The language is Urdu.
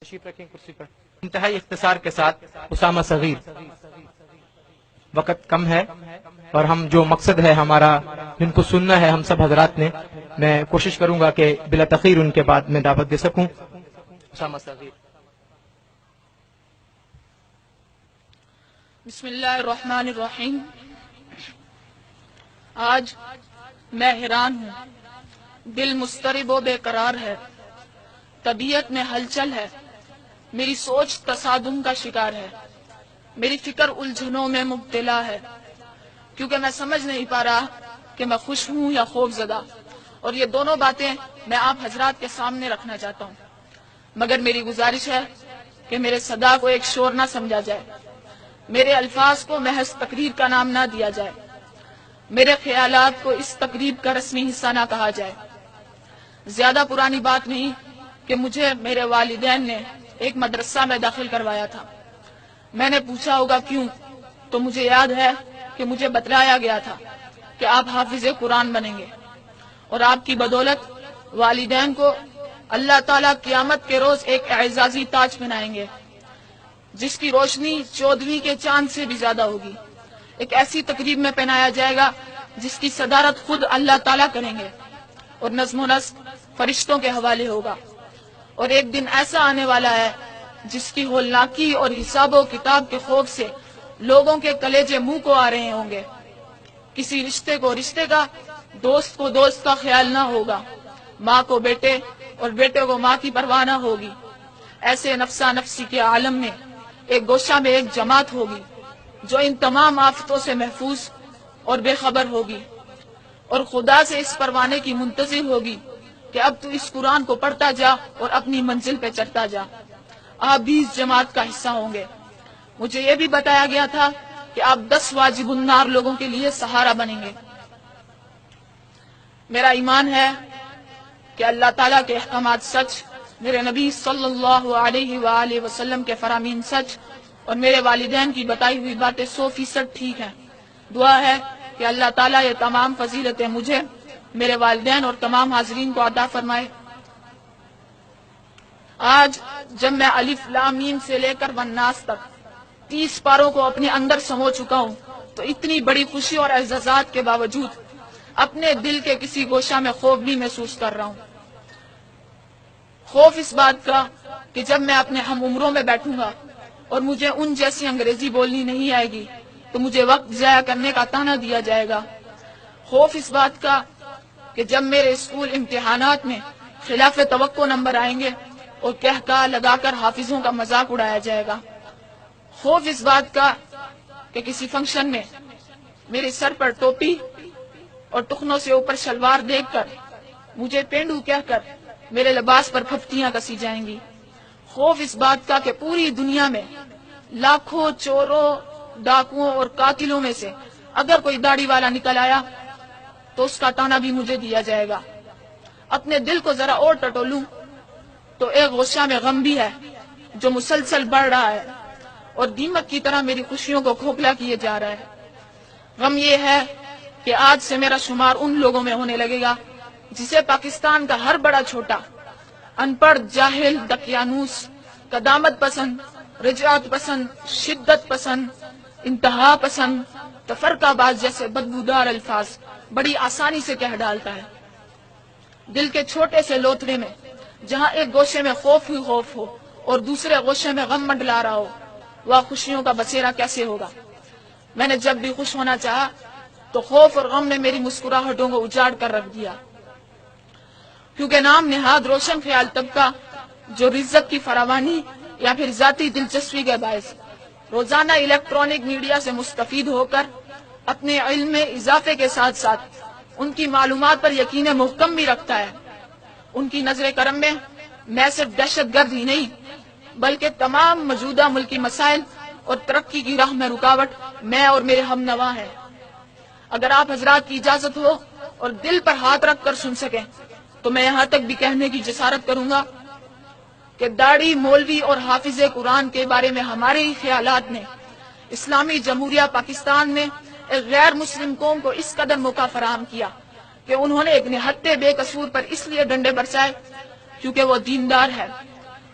تشریف رکھیں کرسی پر. انتہائی اختصار کے ساتھ اسامہ صغیر. وقت کم ہے اور ہم جو مقصد ہے ہمارا جن کو سننا ہے ہم سب حضرات نے، میں کوشش کروں گا کہ بلا تاخیر ان کے بعد میں دعوت دے سکوں. اسامہ صغیر. بسم اللہ الرحمن الرحیم. آج میں حیران ہوں، دل مضطرب و بے قرار ہے، طبیعت میں ہلچل ہے، میری سوچ تصادم کا شکار ہے، میری فکر الجھنوں میں مبتلا ہے، کیونکہ میں سمجھ نہیں پا رہا کہ میں خوش ہوں یا خوف زدہ، اور یہ دونوں باتیں میں آپ حضرات کے سامنے رکھنا چاہتا ہوں. مگر میری گزارش ہے کہ میرے صدا کو ایک شور نہ سمجھا جائے، میرے الفاظ کو محض تقریر کا نام نہ دیا جائے، میرے خیالات کو اس تقریب کا رسمی حصہ نہ کہا جائے. زیادہ پرانی بات نہیں کہ مجھے میرے والدین نے ایک مدرسہ میں داخل کروایا تھا. میں نے پوچھا ہوگا کیوں، تو مجھے یاد ہے کہ مجھے بتلایا گیا تھا کہ آپ حافظ قرآن بنیں گے، اور آپ کی بدولت والدین کو اللہ تعالیٰ قیامت کے روز ایک اعزازی تاج پہنائیں گے جس کی روشنی 14ویں کے چاند سے بھی زیادہ ہوگی. ایک ایسی تقریب میں پہنایا جائے گا جس کی صدارت خود اللہ تعالیٰ کریں گے، اور نظم و نسق فرشتوں کے حوالے ہوگا. اور ایک دن ایسا آنے والا ہے جس کی ہولناکی اور حساب و کتاب کے خوف سے لوگوں کے کلیجے منہ کو آ رہے ہوں گے. کسی رشتے کو رشتے کا، دوست کو دوست کا خیال نہ ہوگا، ماں کو بیٹے اور بیٹے کو ماں کی پرواہ نہ ہوگی. ایسے نفسا نفسی کے عالم میں ایک گوشہ میں ایک جماعت ہوگی جو ان تمام آفتوں سے محفوظ اور بے خبر ہوگی، اور خدا سے اس پروانے کی منتظر ہوگی کہ اب تو اس قرآن کو پڑھتا جا اور اپنی منزل پہ چڑھتا جا. آپ بھی اس جماعت کا حصہ ہوں گے. مجھے یہ بھی بتایا گیا تھا کہ آپ 10 واجب النار لوگوں کے لیے سہارا بنیں گے. میرا ایمان ہے کہ اللہ تعالیٰ کے احکامات سچ، میرے نبی صلی اللہ علیہ وآلہ وسلم کے فرامین سچ، اور میرے والدین کی بتائی ہوئی باتیں 100% ٹھیک ہیں. دعا ہے کہ اللہ تعالیٰ یہ تمام فضیلتیں مجھے، میرے والدین اور تمام حاضرین کو عطا فرمائے. آج جب میں الف لام میم سے لے کر والناس تک 30 پاروں کو اپنے اندر سمو چکا ہوں، تو اتنی بڑی خوشی اور اعزازات کے باوجود اپنے دل کے کسی گوشہ میں خوف بھی محسوس کر رہا ہوں. خوف اس بات کا کہ جب میں اپنے ہم عمروں میں بیٹھوں گا اور مجھے ان جیسی انگریزی بولنی نہیں آئے گی تو مجھے وقت ضائع کرنے کا طعنہ دیا جائے گا. خوف اس بات کا کہ جب میرے اسکول امتحانات میں خلاف توقع نمبر آئیں گے اور کہا لگا کر حافظوں کا مذاق اڑایا جائے گا. خوف اس بات کا کہ کسی فنکشن میں میرے سر پر ٹوپی اور ٹخنوں سے اوپر شلوار دیکھ کر مجھے پینڈو کہہ کر میرے لباس پر پھپتیاں کسی جائیں گی. خوف اس بات کا کہ پوری دنیا میں لاکھوں چوروں، ڈاکوؤں اور قاتلوں میں سے اگر کوئی داڑھی والا نکل آیا تو اس کا طعنہ بھی مجھے دیا جائے گا. اپنے دل کو ذرا اور ٹٹولوں تو ایک غصہ میں غم بھی ہے جو مسلسل بڑھ رہا ہے اور دیمک کی طرح میری خوشیوں کو کھوکھلا کیے جا رہا ہے. غم یہ ہے کہ آج سے میرا شمار ان لوگوں میں ہونے لگے گا جسے پاکستان کا ہر بڑا چھوٹا، ان پڑھ، جاہل، دقیانوس، قدامت پسند، رجعت پسند، شدت پسند، انتہا پسند، تفرقہ باز جیسے بدبودار الفاظ بڑی آسانی سے کہہ ڈالتا ہے. دل کے چھوٹے سے لوتھڑے میں جہاں ایک گوشے میں خوف ہی خوف ہو اور دوسرے گوشے میں غم منڈلا رہا ہو، وہ خوشیوں کا بسیرا کیسے ہوگا؟ میں نے جب بھی خوش ہونا چاہا تو خوف اور غم نے میری مسکراہٹوں کو اجاڑ کر رکھ دیا. کیونکہ نام نہاد روشن خیال طبقہ جو رزق کی فراوانی یا پھر ذاتی دلچسپی کے باعث روزانہ الیکٹرانک میڈیا سے مستفید ہو کر اپنے علم میں اضافے کے ساتھ ساتھ ان کی معلومات پر یقین محکم بھی رکھتا ہے، ان کی نظر کرم میں صرف دہشت گرد ہی نہیں بلکہ تمام موجودہ ملکی مسائل اور ترقی کی راہ میں رکاوٹ میں اور میرے ہم نوا ہیں. اگر آپ حضرات کی اجازت ہو اور دل پر ہاتھ رکھ کر سن سکیں تو میں یہاں تک بھی کہنے کی جسارت کروں گا کہ داڑھی مولوی اور حافظ قرآن کے بارے میں ہمارے ہی خیالات نے اسلامی جمہوریہ پاکستان میں ایک غیر مسلم قوم کو اس قدر موقع فراہم کیا کہ انہوں نے ایک نہتے بے قصور پر اس لیے ڈنڈے برسائے کیونکہ وہ دیندار ہے.